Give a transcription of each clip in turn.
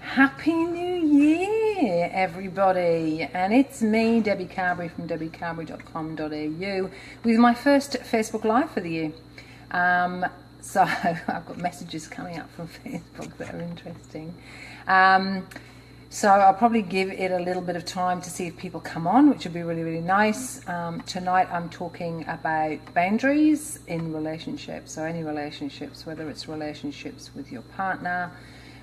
Happy New Year, everybody, and it's me, Debbie Carberry from debbicarberry.com.au with my first Facebook Live for the year. So I've got messages coming up from Facebook that are interesting. So I'll probably give it a little bit of time to see if people come on, which would be really, really nice. Tonight I'm talking about boundaries in relationships, so any relationships, whether it's relationships with your partner,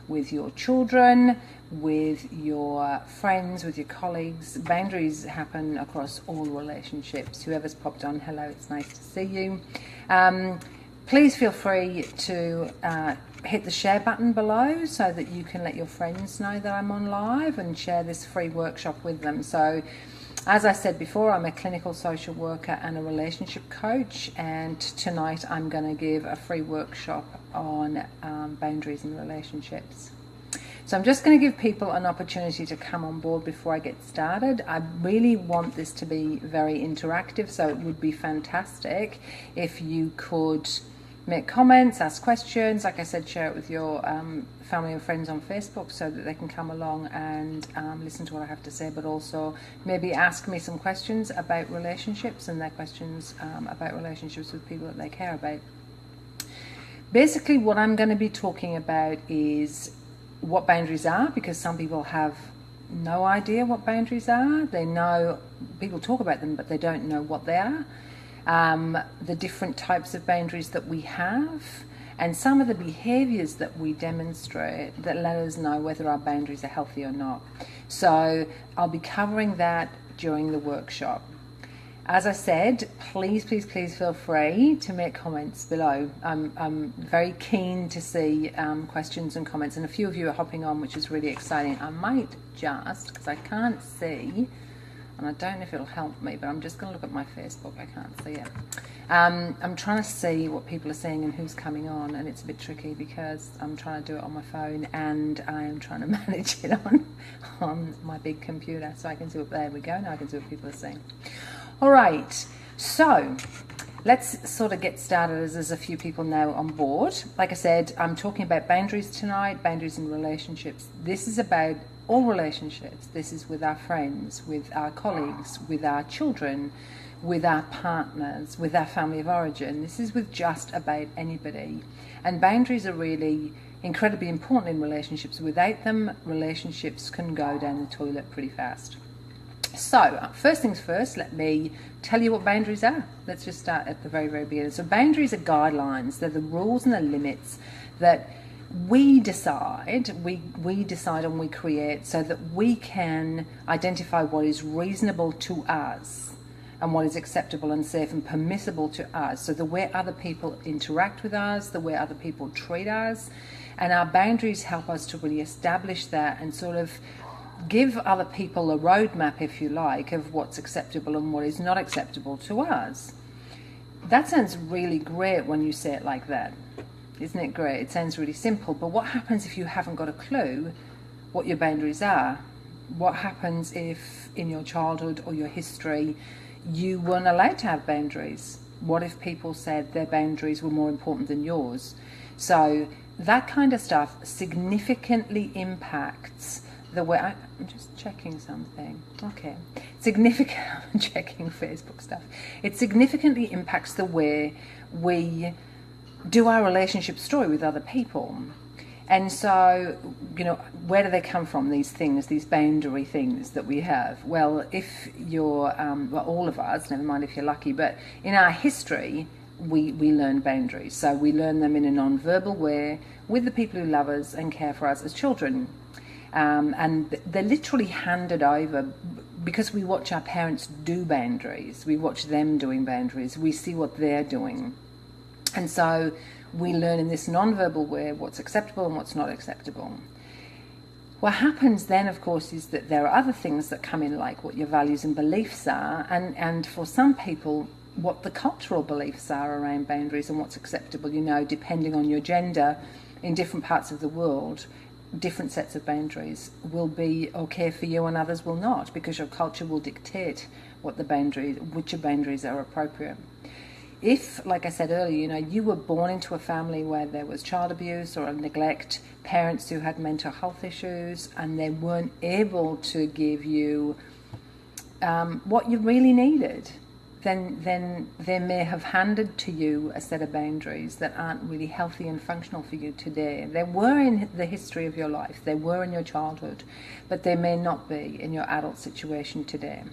with your children, with your friends, with your colleagues. Boundaries happen across all relationships. Whoever's popped on, hello, it's nice to see you. Please feel free to hit the share button below so that you can let your friends know that I'm on live and share this free workshop with them. So as I said before, I'm a clinical social worker and a relationship coach, and tonight I'm going to give a free workshop on boundaries in relationships. So I'm just going to give people an opportunity to come on board before I get started. I really want this to be very interactive, so it would be fantastic if you could make comments, ask questions, like I said, share it with your family and friends on Facebook so that they can come along and listen to what I have to say, but also maybe ask me some questions about relationships and their questions about relationships with people that they care about. Basically, what I'm going to be talking about is what boundaries are, because some people have no idea what boundaries are. They know, people talk about them, but they don't know what they are. The different types of boundaries that we have, and some of the behaviors that we demonstrate that let us know whether our boundaries are healthy or not. So I'll be covering that during the workshop. As I said, please feel free to make comments below. I'm very keen to see questions and comments, and a few of you are hopping on, which is really exciting. I might just, because I can't see, and I don't know if it'll help me, but I'm just going to look at my Facebook. I can't see it. I'm trying to see what people are saying and who's coming on, and it's a bit tricky because I'm trying to do it on my phone and I'm trying to manage it on my big computer, so I can see what, there we go, now I can see what people are saying. All right, so let's sort of get started as there's a few people now on board. Like I said, I'm talking about boundaries tonight, boundaries in relationships. This is about all relationships. This is with our friends, with our colleagues, with our children, with our partners, with our family of origin. This is with just about anybody. And boundaries are really incredibly important in relationships. Without them, relationships can go down the toilet pretty fast. So, first things first, let me tell you what boundaries are. Let's just start at the very, very beginning. So boundaries are guidelines. They're the rules and the limits that we decide, we decide and we create so that we can identify what is reasonable to us and what is acceptable and safe and permissible to us. So the way other people interact with us, the way other people treat us, and our boundaries help us to really establish that and sort of give other people a roadmap, if you like, of what's acceptable and what is not acceptable to us. That sounds really great when you say it like that. Isn't it great? It sounds really simple, but what happens if you haven't got a clue what your boundaries are? What happens if in your childhood or your history you weren't allowed to have boundaries? What if people said their boundaries were more important than yours? So that kind of stuff significantly impacts the way, I'm just checking something. Okay. I'm checking Facebook stuff. It significantly impacts the way we do our relationship story with other people. And so, you know, where do they come from, these things, these boundary things that we have? Well, if you're, well, all of us, never mind if you're lucky, but in our history, we learn boundaries. So we learn them in a non-verbal way with the people who love us and care for us as children. And they're literally handed over because we watch our parents do boundaries. We watch them doing boundaries. We see what they're doing. And so we learn in this non-verbal way what's acceptable and what's not acceptable. What happens then, of course, is that there are other things that come in, like what your values and beliefs are, and for some people, what the cultural beliefs are around boundaries and what's acceptable, you know, depending on your gender in different parts of the world. Different sets of boundaries will be okay for you and others will not, because your culture will dictate what the boundaries, which boundaries are appropriate. if, like I said earlier, you know, you were born into a family where there was child abuse or neglect, parents who had mental health issues, and they weren't able to give you what you really needed, then they may have handed to you a set of boundaries that aren't really healthy and functional for you today. They were in the history of your life, they were in your childhood, but they may not be in your adult situation today.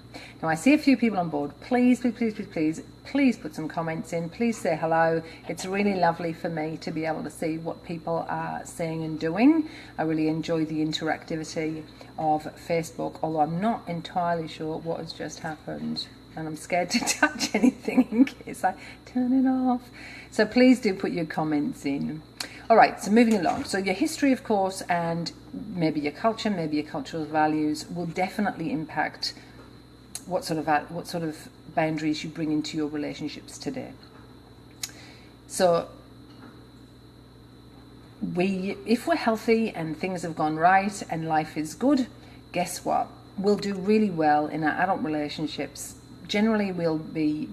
Now, I see a few people on board. Please put some comments in. Please say hello. It's really lovely for me to be able to see what people are saying and doing. I really enjoy the interactivity of Facebook, although I'm not entirely sure what has just happened. And I'm scared to touch anything in case I turn it off. So please do put your comments in. All right, so moving along. So your history, of course, and maybe your culture, maybe your cultural values will definitely impact what sort of boundaries you bring into your relationships today. So if we're healthy and things have gone right and life is good, guess what? We'll do really well in our adult relationships. Generally, we'll be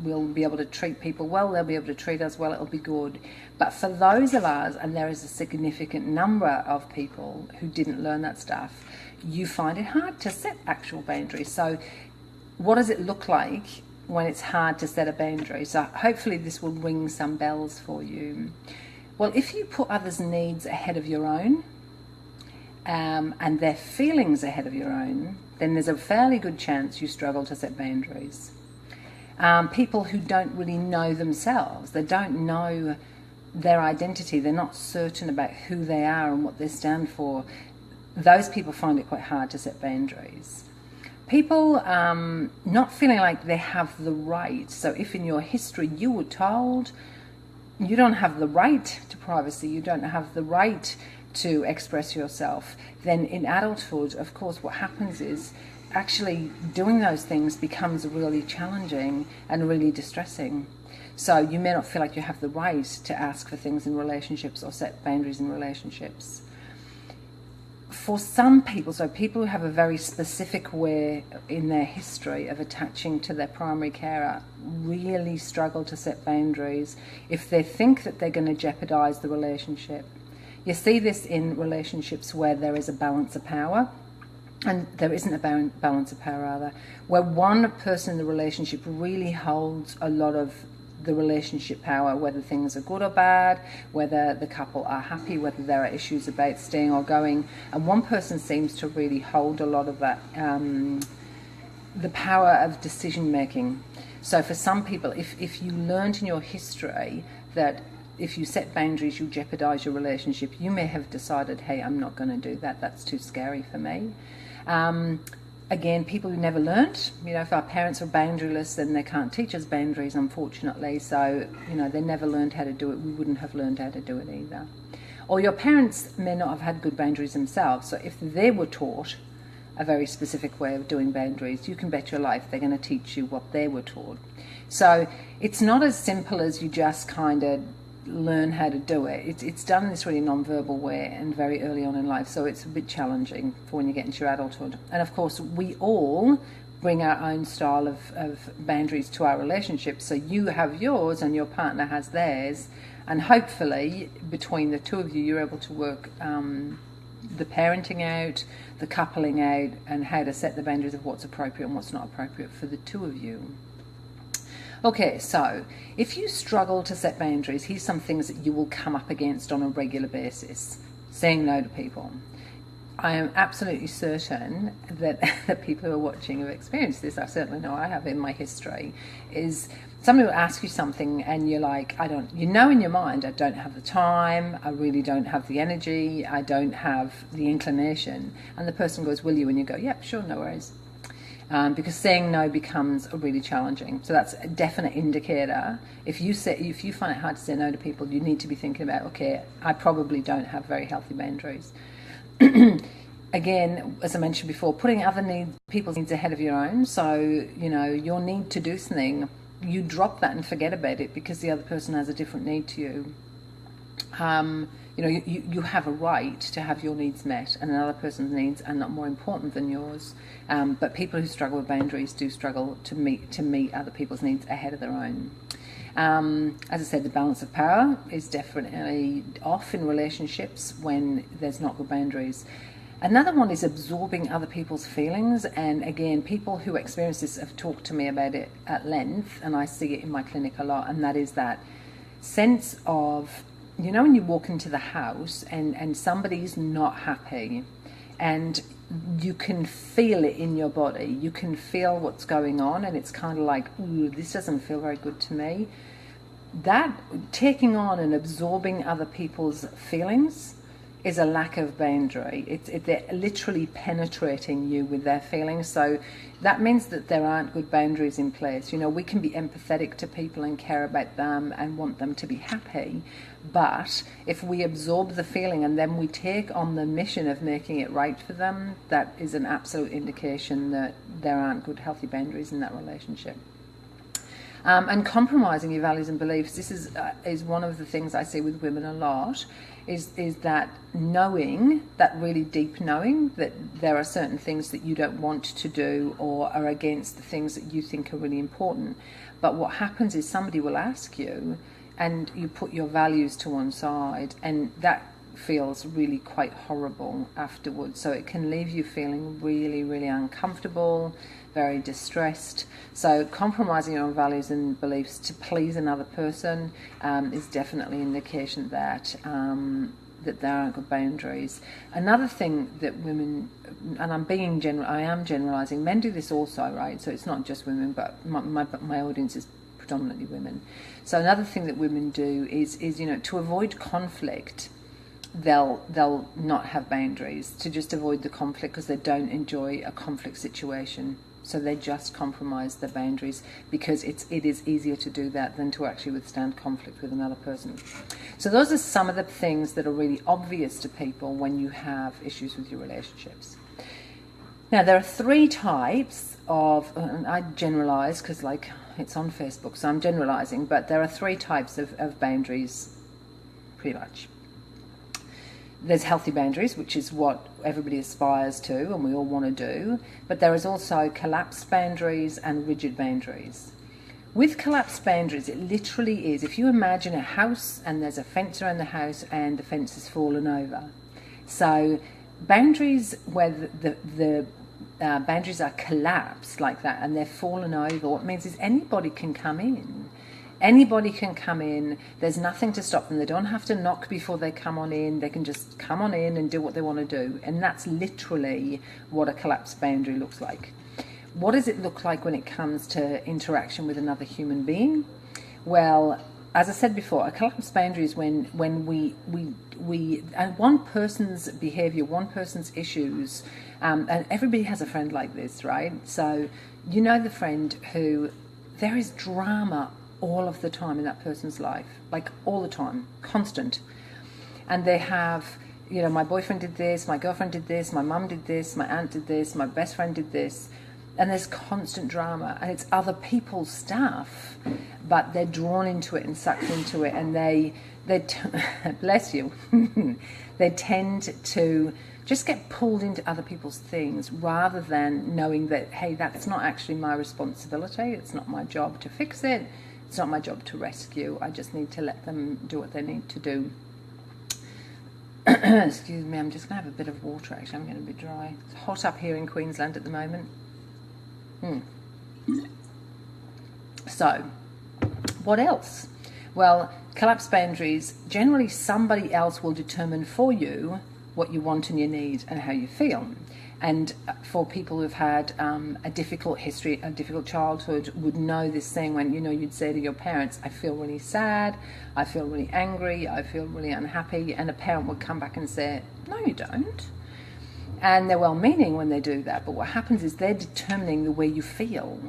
able to treat people well, they'll be able to treat us well, it'll be good. But for those of us, and there is a significant number of people who didn't learn that stuff, you find it hard to set actual boundaries. So what does it look like when it's hard to set a boundary? So hopefully this will ring some bells for you. Well, if you put others' needs ahead of your own, and their feelings ahead of your own, then there's a fairly good chance you struggle to set boundaries. People who don't really know themselves, they don't know their identity, they're not certain about who they are and what they stand for, those people find it quite hard to set boundaries. People not feeling like they have the right, so if in your history you were told you don't have the right to privacy, you don't have the right to express yourself, then in adulthood, of course, what happens is actually doing those things becomes really challenging and really distressing. So you may not feel like you have the right to ask for things in relationships or set boundaries in relationships. For some people, so people who have a very specific way in their history of attaching to their primary carer, really struggle to set boundaries if they think that they're going to jeopardize the relationship. You see this in relationships where there is a balance of power, and there isn't a balance of power either, where one person in the relationship really holds a lot of the relationship power, whether things are good or bad, whether the couple are happy, whether there are issues about staying or going, and one person seems to really hold a lot of that, the power of decision making. So for some people, if you learned in your history that if you set boundaries, you jeopardize your relationship, you may have decided, hey, I'm not going to do that. That's too scary for me. Again, people who never learnt, you know, if our parents are boundaryless, then they can't teach us boundaries, unfortunately. So, you know, they never learned how to do it. We wouldn't have learned how to do it either. Or your parents may not have had good boundaries themselves. So if they were taught a very specific way of doing boundaries, you can bet your life they're going to teach you what they were taught. So it's not as simple as you just kind of learn how to do it. It's done in this really non-verbal way and very early on in life, so it's a bit challenging for when you get into your adulthood. And of course, we all bring our own style of boundaries to our relationships. So you have yours and your partner has theirs, and hopefully between the two of you, you're able to work the parenting out, the coupling out, and how to set the boundaries of what's appropriate and what's not appropriate for the two of you. Okay, so if you struggle to set boundaries, here's some things that you will come up against on a regular basis. Saying no to people. I am absolutely certain that the people who are watching have experienced this. I certainly know I have in my history. Is somebody will ask you something and you're like, you know in your mind, I don't have the time, I really don't have the energy, I don't have the inclination. And the person goes, will you? And you go, yep, sure, no worries. Because saying no becomes really challenging. So that's a definite indicator. If you find it hard to say no to people, you need to be thinking about, okay, I probably don't have very healthy boundaries. Again, as I mentioned before, putting other people's needs ahead of your own. So, you know, your need to do something, you drop that and forget about it because the other person has a different need to you. You know, you have a right to have your needs met, and another person's needs are not more important than yours. But people who struggle with boundaries do struggle to meet other people's needs ahead of their own. As I said, the balance of power is definitely off in relationships when there's not good boundaries. Another one is absorbing other people's feelings, and again, people who experience this have talked to me about it at length, and I see it in my clinic a lot, and that is that sense of, you know, when you walk into the house and somebody's not happy, and you can feel it in your body, you can feel what's going on, and it's kind of like, ooh, this doesn't feel very good to me. That taking on and absorbing other people's feelings is a lack of boundary. They're literally penetrating you with their feelings. So that means that there aren't good boundaries in place. You know, we can be empathetic to people and care about them and want them to be happy. But if we absorb the feeling and then we take on the mission of making it right for them, that is an absolute indication that there aren't good, healthy boundaries in that relationship. And compromising your values and beliefs, this is one of the things I see with women a lot, is that knowing, that really deep knowing that there are certain things that you don't want to do or are against the things that you think are really important. But what happens is somebody will ask you and you put your values to one side, and that feels really quite horrible afterwards. So it can leave you feeling really, really uncomfortable, very distressed. So compromising your own values and beliefs to please another person is definitely an indication that that there aren't good boundaries. Another thing that women, and I am generalizing, men do this also, right? So it's not just women, but my audience is predominantly women. So another thing that women do is you know, to avoid conflict, they'll not have boundaries, to just avoid the conflict because they don't enjoy a conflict situation. So they just compromise their boundaries because it is easier to do that than to actually withstand conflict with another person. So those are some of the things that are really obvious to people when you have issues with your relationships. Now, there are 3 types of, and I generalize because like it's on Facebook, so I'm generalizing, but there are 3 types of boundaries pretty much. There's healthy boundaries, which is what everybody aspires to and we all want to do. But there is also collapsed boundaries and rigid boundaries. With collapsed boundaries, it literally is, if you imagine a house and there's a fence around the house and the fence has fallen over. So boundaries where the boundaries are collapsed like that and they're fallen over, what it means is anybody can come in. Anybody can come in. There's nothing to stop them. They don't have to knock before they come on in. They can just come on in and do what they want to do. And that's literally what a collapsed boundary looks like. What does it look like when it comes to interaction with another human being? Well, as I said before, a collapsed boundary is when we and one person's behavior, one person's issues, and everybody has a friend like this, right? So you know the friend who there is drama all of the time in that person's life, like all the time, constant. And they have, you know, my boyfriend did this, my girlfriend did this, my mum did this, my aunt did this, my best friend did this. And there's constant drama, and it's other people's stuff, but they're drawn into it and sucked into it, and they bless you, they tend to just get pulled into other people's things rather than knowing that, hey, that's not actually my responsibility, it's not my job to fix it, it's not my job to rescue, I just need to let them do what they need to do. Excuse me, I'm just going to have a bit of water actually, I'm going to be dry. It's hot up here in Queensland at the moment. So, what else? Well, collapsed boundaries, generally somebody else will determine for you what you want and you need and how you feel. And for people who've had a difficult history, a difficult childhood, would know this thing when, you know, you'd say to your parents, I feel really sad, I feel really angry, I feel really unhappy, and a parent would come back and say, no, you don't. And they're well-meaning when they do that, but what happens is they're determining the way you feel.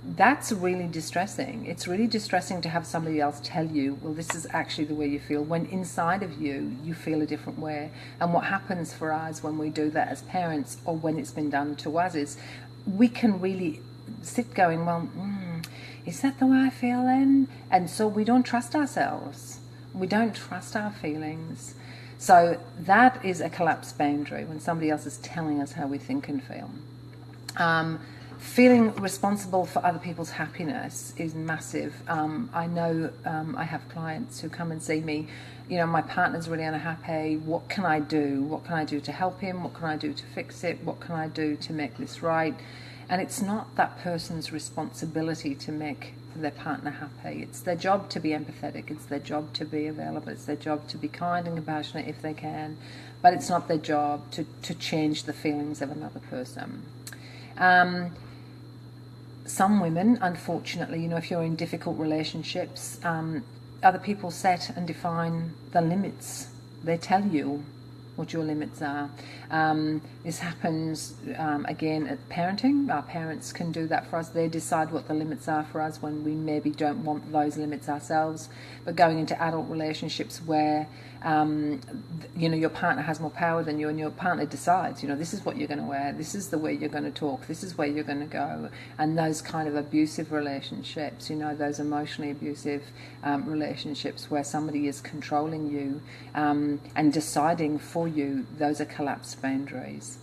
That's really distressing. It's really distressing to have somebody else tell you, well, this is actually the way you feel, when inside of you, you feel a different way. And what happens for us when we do that as parents, or when it's been done to us, is we can really sit going, well, is that the way I feel then? And so we don't trust ourselves. We don't trust our feelings. So that is a collapsed boundary, when somebody else is telling us how we think and feel. Feeling responsible for other people's happiness is massive. I know I have clients who come and see me, you know, my partner's really unhappy, what can I do? What can I do to help him? What can I do to fix it? What can I do to make this right? And it's not that person's responsibility to make their partner happy. It's their job to be empathetic, it's their job to be available, it's their job to be kind and compassionate if they can, but it's not their job to change the feelings of another person. Some women, unfortunately, you know, if you're in difficult relationships, other people set and define the limits. They tell you what your limits are. This happens, again, at parenting. Our parents can do that for us. They decide what the limits are for us when we maybe don't want those limits ourselves. But going into adult relationships where, you know, your partner has more power than you, and your partner decides, you know, this is what you're going to wear, this is the way you're going to talk, this is where you're going to go. And those kind of abusive relationships, you know, those emotionally abusive relationships where somebody is controlling you and deciding for you, those are collapsed boundaries.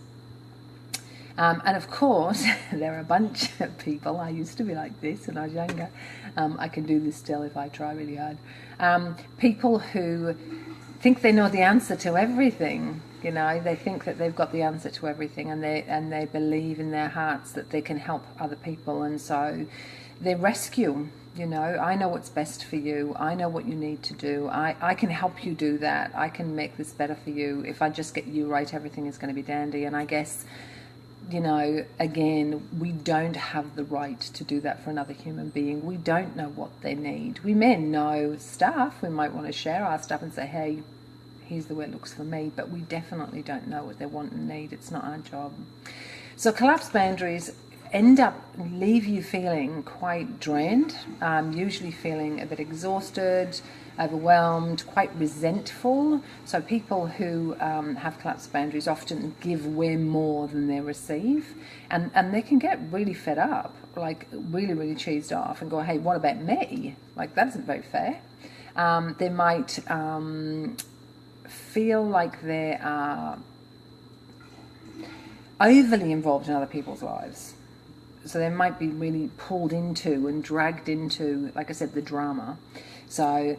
And of course, there are a bunch of people, I used to be like this when I was younger, I can do this still if I try really hard, people who think they know the answer to everything. You know, they think that they've got the answer to everything, and they believe in their hearts that they can help other people, and so they rescue. You know, I know what's best for you, I know what you need to do, I can help you do that, I can make this better for you. If I just get you right, everything is going to be dandy. And I guess, you know, again, we don't have the right to do that for another human being. We don't know what they need. We may know stuff, we might want to share our stuff and say, hey, here's the way it looks for me, but we definitely don't know what they want and need. It's not our job. So collapsed boundaries leave you feeling quite drained, usually feeling a bit exhausted, overwhelmed, quite resentful. So people who have collapsed boundaries often give way more than they receive, and they can get really fed up, like really, really cheesed off, and go, hey, what about me? Like, that isn't very fair. They might feel like they are overly involved in other people's lives. So they might be really pulled into and dragged into, like I said, the drama. So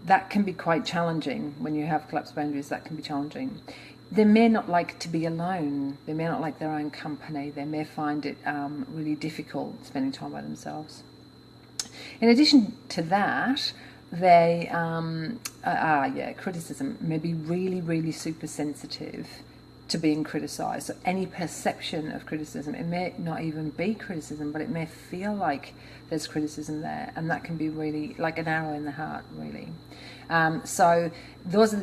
that can be quite challenging. When you have collapsed boundaries, that can be challenging. They may not like to be alone. They may not like their own company. They may find it really difficult spending time by themselves. In addition to that, they, criticism, may be really, really super sensitive to being criticized. So any perception of criticism, it may not even be criticism, but it may feel like there's criticism there, and that can be really like an arrow in the heart, really. So those are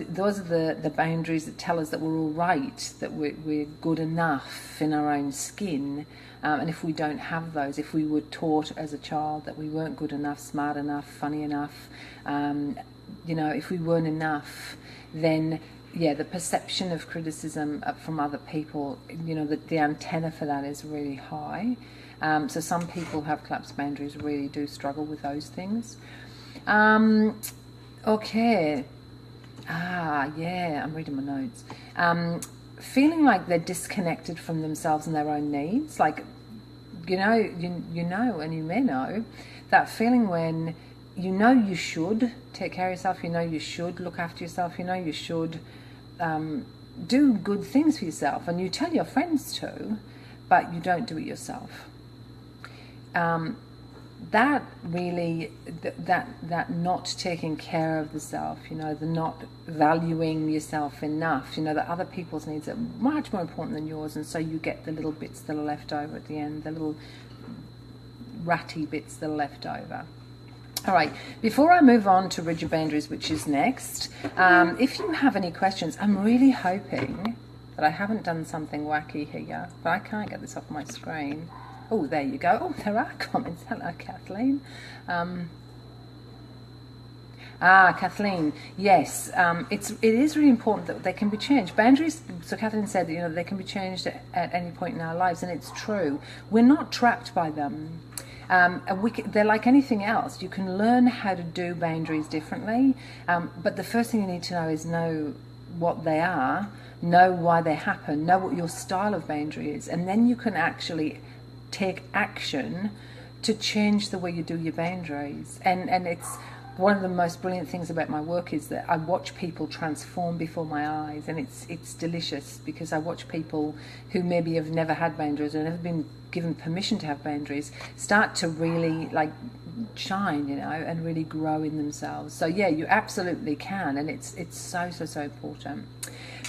the boundaries that tell us that we're all right, that we're good enough in our own skin. And if we don't have those, if we were taught as a child that we weren't good enough, smart enough, funny enough, you know, if we weren't enough, then yeah, the perception of criticism from other people, you know, the antenna for that is really high. So some people who have collapsed boundaries really do struggle with those things. Okay. I'm reading my notes. Feeling like they're disconnected from themselves and their own needs. Like, you know, and you may know, that feeling when you know you should take care of yourself, you know you should look after yourself, you know you should do good things for yourself, and you tell your friends to, but you don't do it yourself. That really, that not taking care of the self, you know, the not valuing yourself enough, you know, that other people's needs are much more important than yours, and so you get the little bits that are left over at the end, the little ratty bits that are left over. All right, before I move on to rigid boundaries, which is next, if you have any questions, I'm really hoping that I haven't done something wacky here, but I can't get this off my screen. Oh, there you go. Oh, there are comments. Hello, Kathleen. Kathleen, yes, it is really important that they can be changed. Boundaries, so Kathleen said, you know, they can be changed at any point in our lives, and it's true. We're not trapped by them. They're like anything else. You can learn how to do boundaries differently, but the first thing you need to know is know what they are, know why they happen, know what your style of boundary is, and then you can actually take action to change the way you do your boundaries. And it's one of the most brilliant things about my work is that I watch people transform before my eyes, and it's delicious, because I watch people who maybe have never had boundaries or never been given permission to have boundaries start to really like shine, you know, and really grow in themselves. So yeah, you absolutely can, and it's so important.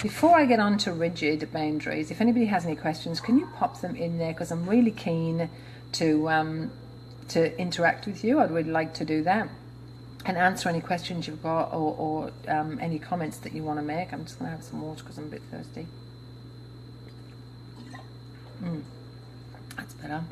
Before I get on to rigid boundaries, if anybody has any questions, can you pop them in there, because I'm really keen to interact with you. I'd really like to do that and answer any questions you've got, or any comments that you want to make. I'm just going to have some water because I'm a bit thirsty. That's better.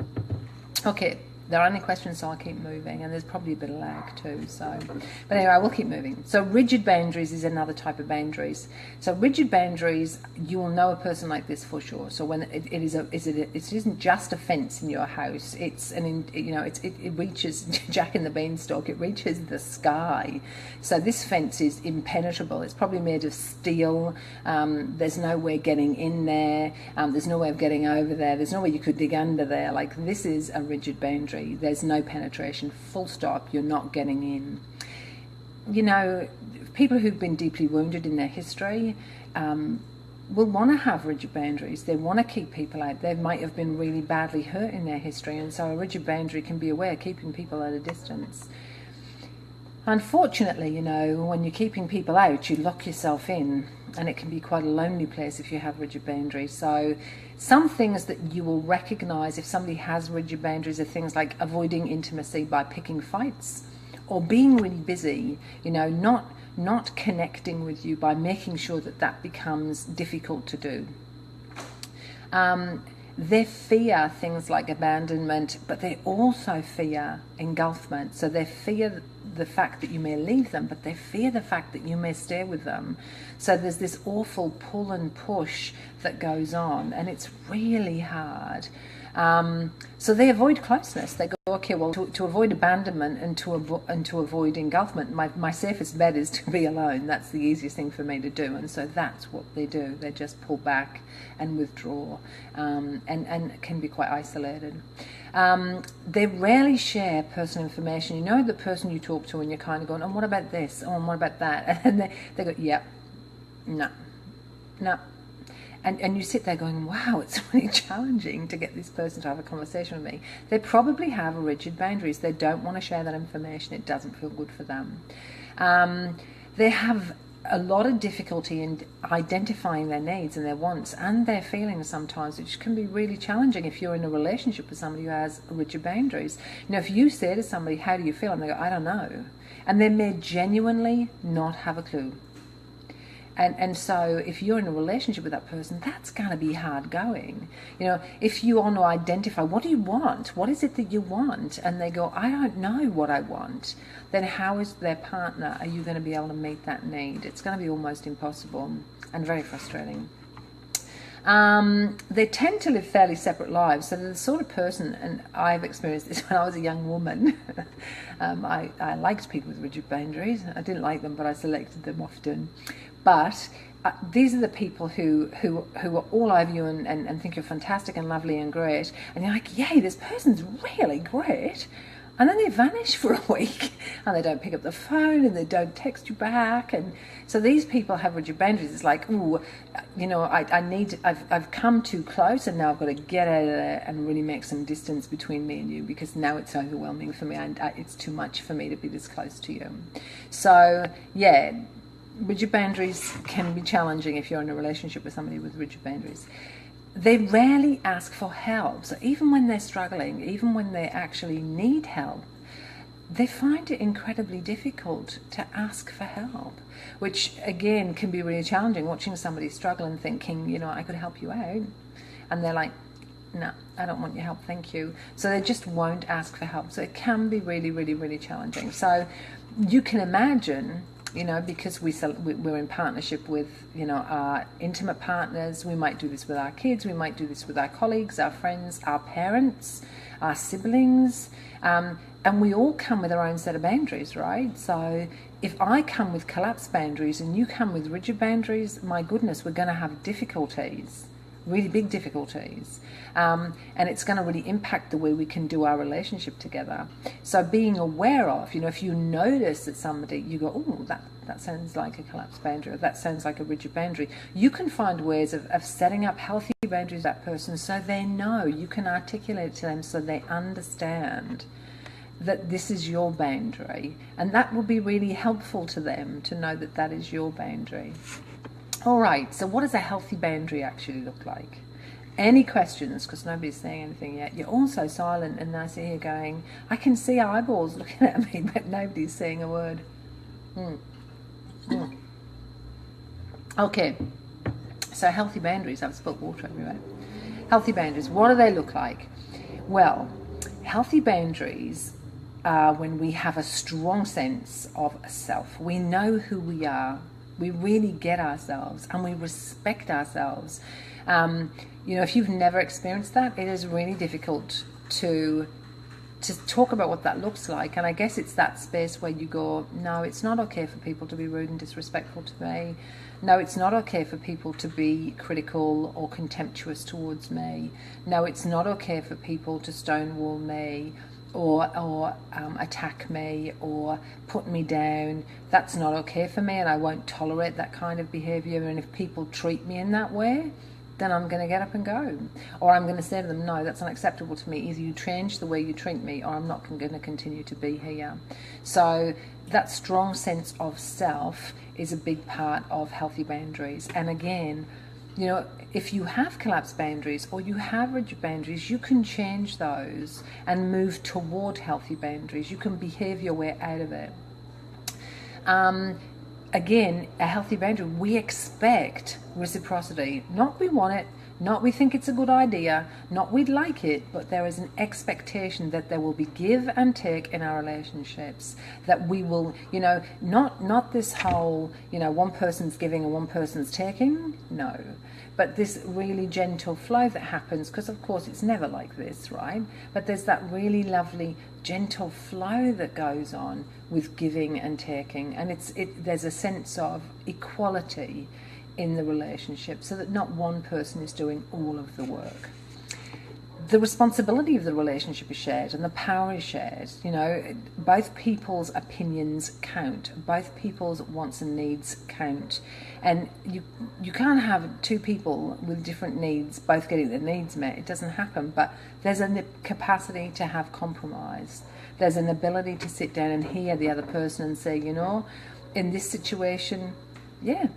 Okay, there aren't any questions, so I'll keep moving, and there's probably a bit of lag too, so, but anyway, I will keep moving. So rigid boundaries is another type of boundaries. So rigid boundaries, you will know a person like this for sure. So when it isn't just a fence in your house, it's it reaches Jack in the Beanstalk, it reaches the sky. So this fence is impenetrable. It's probably made of steel. There's no way getting in there. There's no way of getting over there. There's no way you could dig under there. Like, this is a rigid boundary. There's no penetration, full stop. You're not getting in. You know, people who've been deeply wounded in their history will want to have rigid boundaries. They want to keep people out. They might have been really badly hurt in their history, and so a rigid boundary can be a way of keeping people at a distance. Unfortunately, you know, when you're keeping people out, you lock yourself in, and it can be quite a lonely place if you have rigid boundaries. So some things that you will recognize if somebody has rigid boundaries are things like avoiding intimacy by picking fights, or being really busy, you know, not connecting with you by making sure that becomes difficult to do. They fear things like abandonment, but they also fear engulfment. So they fear the fact that you may leave them, but they fear the fact that you may stay with them. So there's this awful pull and push that goes on, and it's really hard. So they avoid closeness. They go, okay, well, to avoid abandonment and to avoid engulfment, my safest bet is to be alone. That's the easiest thing for me to do, and so that's what they do. They just pull back and withdraw, and can be quite isolated. They rarely share personal information. You know, the person you talk to and you're kind of going, oh, what about this? Oh, and what about that? And they go, yeah, no. And you sit there going, wow, it's really challenging to get this person to have a conversation with me. They probably have rigid boundaries. They don't want to share that information. It doesn't feel good for them. They have a lot of difficulty in identifying their needs and their wants and their feelings sometimes, which can be really challenging if you're in a relationship with somebody who has rigid boundaries. You know, if you say to somebody, how do you feel? And they go, I don't know. And they may genuinely not have a clue. And so if you're in a relationship with that person, that's going to be hard going. You know, if you want to identify, what do you want? What is it that you want? And they go, I don't know what I want. Then how is their partner, are you going to be able to meet that need? It's going to be almost impossible and very frustrating. They tend to live fairly separate lives. So they're the sort of person, and I've experienced this when I was a young woman. I liked people with rigid boundaries. I didn't like them, but I selected them often. But these are the people who are all over you and think you're fantastic and lovely and great. And you're like, yay, this person's really great. And then they vanish for a week, and they don't pick up the phone, and they don't text you back. And so these people have rigid boundaries. It's like, ooh, you know, I've come too close, and now I've got to get out of there and really make some distance between me and you, because now it's overwhelming for me, and it's too much for me to be this close to you. So yeah, rigid boundaries can be challenging if you're in a relationship with somebody with rigid boundaries. They rarely ask for help. So even when they're struggling, even when they actually need help, they find it incredibly difficult to ask for help, which again can be really challenging, watching somebody struggle and thinking, you know, I could help you out. And they're like, no, I don't want your help, thank you. So they just won't ask for help. So it can be really, really, really challenging. So you can imagine, you know, because we're in partnership with, you know, our intimate partners. We might do this with our kids. We might do this with our colleagues, our friends, our parents, our siblings. And we all come with our own set of boundaries, right? So if I come with collapsed boundaries and you come with rigid boundaries, my goodness, we're going to have difficulties really big difficulties. And it's going to really impact the way we can do our relationship together. So being aware of, if you notice that somebody, you go, oh, that sounds like a collapsed boundary, or that sounds like a rigid boundary. You can find ways of setting up healthy boundaries with that person so they know, you can articulate it to them so they understand that this is your boundary. And that will be really helpful to them to know that that is your boundary. All right, so what does a healthy boundary actually look like? Any questions? Because nobody's saying anything yet. You're all so silent, and I see you going, I can see eyeballs looking at me, but nobody's saying a word. Okay, so healthy boundaries. I've spilled water everywhere. Healthy boundaries, what do they look like? Well, healthy boundaries are when we have a strong sense of self. We know who we are. We really get ourselves, and we respect ourselves. If you've never experienced that, it is really difficult to talk about what that looks like. And I guess it's that space where you go, no, it's not okay for people to be rude and disrespectful to me. No, it's not okay for people to be critical or contemptuous towards me. No, it's not okay for people to stonewall me or attack me or put me down. That's not okay for me, and I won't tolerate that kind of behavior. And if people treat me in that way, then I'm going to get up and go. Or I'm going to say to them, no, that's unacceptable to me. Either you change the way you treat me, or I'm not going to continue to be here. So that strong sense of self is a big part of healthy boundaries. And again, if you have collapsed boundaries or you have rigid boundaries, you can change those and move toward healthy boundaries. You can behave your way out of it. Again, a healthy boundary, we expect reciprocity. Not we want it, not we think it's a good idea, not we'd like it, but there is an expectation that there will be give and take in our relationships, that we will, not this whole, one person's giving and one person's taking, no. But this really gentle flow that happens, because of course it's never like this, right? But there's that really lovely gentle flow that goes on with giving and taking, and there's a sense of equality in the relationship, so that not one person is doing all of the work. The responsibility of the relationship is shared, and the power is shared. Both people's opinions count. Both people's wants and needs count. And you can't have two people with different needs both getting their needs met. It doesn't happen. But there's a capacity to have compromise. There's an ability to sit down and hear the other person and say, in this situation, yeah,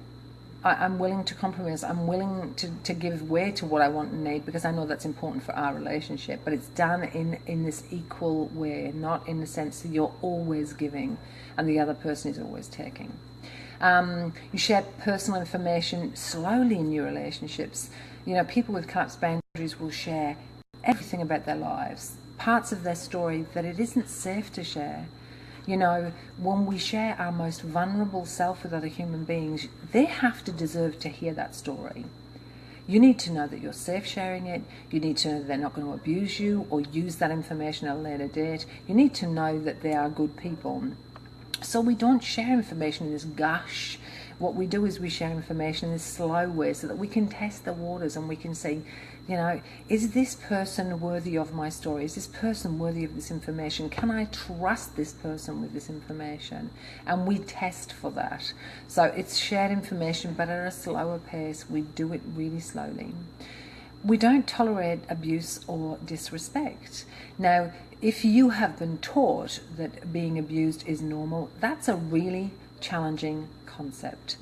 I'm willing to compromise. I'm willing to give way to what I want and need, because I know that's important for our relationship. But it's done in this equal way, not in the sense that you're always giving and the other person is always taking. You share personal information slowly in your relationships. People with collapsed boundaries will share everything about their lives, parts of their story that it isn't safe to share. When we share our most vulnerable self with other human beings, they have to deserve to hear that story. You need to know that you're safe sharing it. You need to know that they're not going to abuse you or use that information at a later date. You need to know that they are good people. So we don't share information in this gush. What we do is we share information in this slow way so that we can test the waters and we can see, is this person worthy of my story? Is this person worthy of this information? Can I trust this person with this information? And we test for that. So it's shared information, but at a slower pace. We do it really slowly. We don't tolerate abuse or disrespect. Now, if you have been taught that being abused is normal, that's a really challenging concept.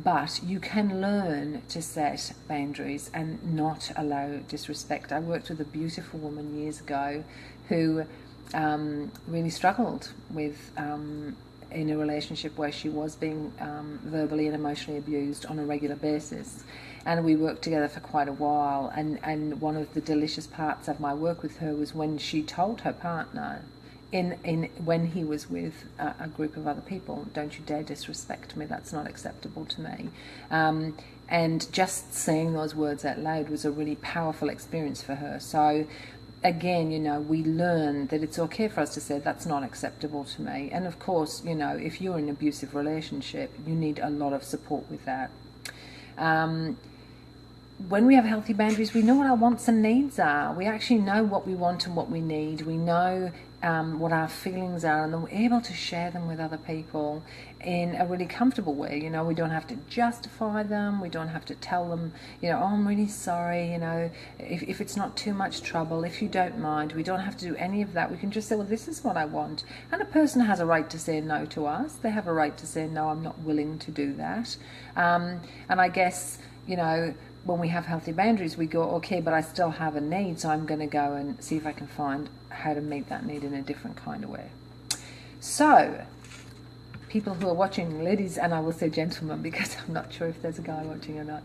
But you can learn to set boundaries and not allow disrespect. I worked with a beautiful woman years ago who really struggled with in a relationship where she was being verbally and emotionally abused on a regular basis. And we worked together for quite a while, and one of the delicious parts of my work with her was when she told her partner, when he was with a group of other people, don't you dare disrespect me, that's not acceptable to me. And just saying those words out loud was a really powerful experience for her. So again, we learn that it's okay for us to say that's not acceptable to me. And of course, if you're in an abusive relationship, you need a lot of support with that. when we have healthy boundaries, we know what our wants and needs are. We actually know what we want and what we need. We know what our feelings are, and then we're able to share them with other people in a really comfortable way. You know, we don't have to justify them. We don't have to tell them, you know, oh, I'm really sorry, you know, if it's not too much trouble, if you don't mind. We don't have to do any of that. We can just say, well, this is what I want. And a person has a right to say no to us. They have a right to say, no, I'm not willing to do that. And I guess, you know, when we have healthy boundaries, we go, okay, but I still have a need, so I'm going to go and see if I can find how to meet that need in a different kind of way. So, people who are watching, ladies, and I will say gentlemen, because I'm not sure if there's a guy watching or not,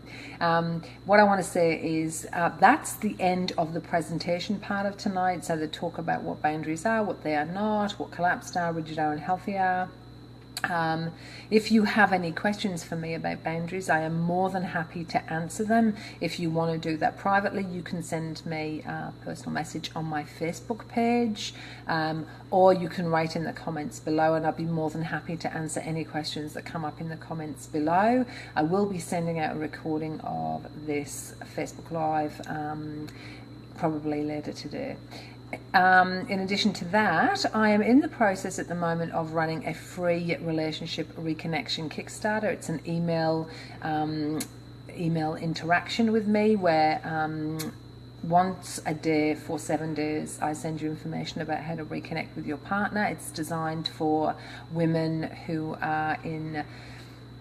what I want to say is that's the end of the presentation part of tonight. So they talk about what boundaries are, what they are not, what collapsed are, rigid are, and healthy are. If you have any questions for me about boundaries, I am more than happy to answer them. If you want to do that privately, you can send me a personal message on my Facebook page, or you can write in the comments below, and I'll be more than happy to answer any questions that come up in the comments below. I will be sending out a recording of this Facebook Live probably later today. In addition to that, I am in the process at the moment of running a free relationship reconnection Kickstarter. It's an email interaction with me where once a day for 7 days I send you information about how to reconnect with your partner. It's designed for women who are in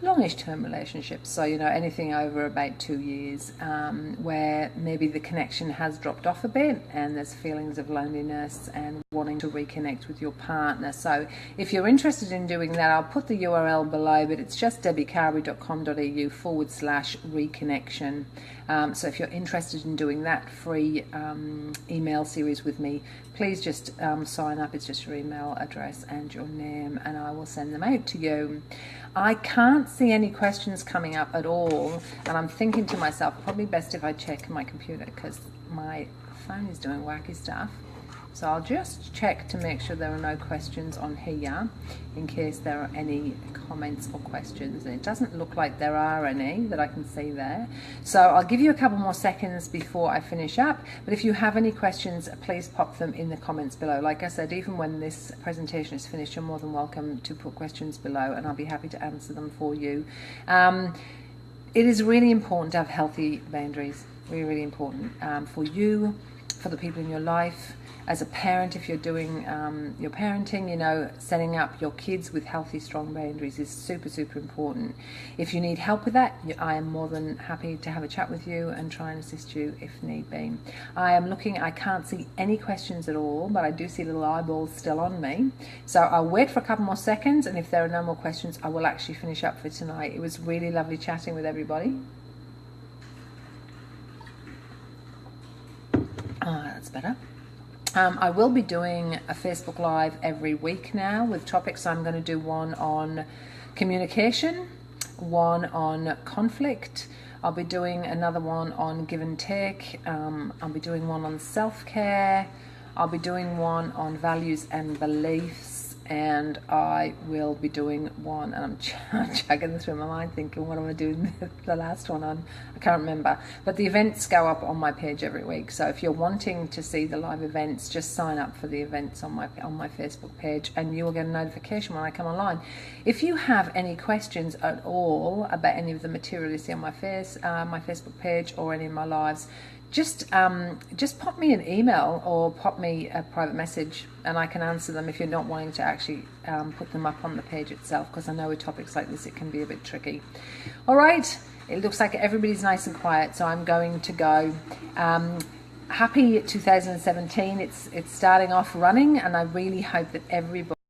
longish term relationships, so you know, anything over about 2 years, where maybe the connection has dropped off a bit and there's feelings of loneliness and wanting to reconnect with your partner. So if you're interested in doing that, I'll put the URL below, but it's just debbicarberry.com.au/reconnection. So if you're interested in doing that free email series with me, please just sign up. It's just your email address and your name, and I will send them out to you. I can't see any questions coming up at all, and I'm thinking to myself, probably best if I check my computer because my phone is doing wacky stuff. So I'll just check to make sure there are no questions on here in case there are any comments or questions. And it doesn't look like there are any that I can see there. So I'll give you a couple more seconds before I finish up. But if you have any questions, please pop them in the comments below. Like I said, even when this presentation is finished, you're more than welcome to put questions below and I'll be happy to answer them for you. It is really important to have healthy boundaries. Really, really important for you, for the people in your life. As a parent, if you're doing your parenting, you know, setting up your kids with healthy, strong boundaries is super, super important. If you need help with that, I am more than happy to have a chat with you and try and assist you if need be. I am looking, I can't see any questions at all, but I do see little eyeballs still on me. So I'll wait for a couple more seconds, and if there are no more questions, I will actually finish up for tonight. It was really lovely chatting with everybody. That's better. I will be doing a Facebook Live every week now with topics. I'm going to do one on communication, one on conflict. I'll be doing another one on give and take. I'll be doing one on self-care. I'll be doing one on values and beliefs. And I will be doing one, and I'm chugging this through my mind thinking, what am I doing the last one on? I can't remember. But the events go up on my page every week. So if you're wanting to see the live events, just sign up for the events on my Facebook page, and you will get a notification when I come online. If you have any questions at all about any of the material you see on my Facebook page or any of my lives, just pop me an email or pop me a private message and I can answer them if you're not wanting to actually put them up on the page itself, because I know with topics like this it can be a bit tricky. All right, it looks like everybody's nice and quiet, so I'm going to go. Happy 2017. It's starting off running, and I really hope that everybody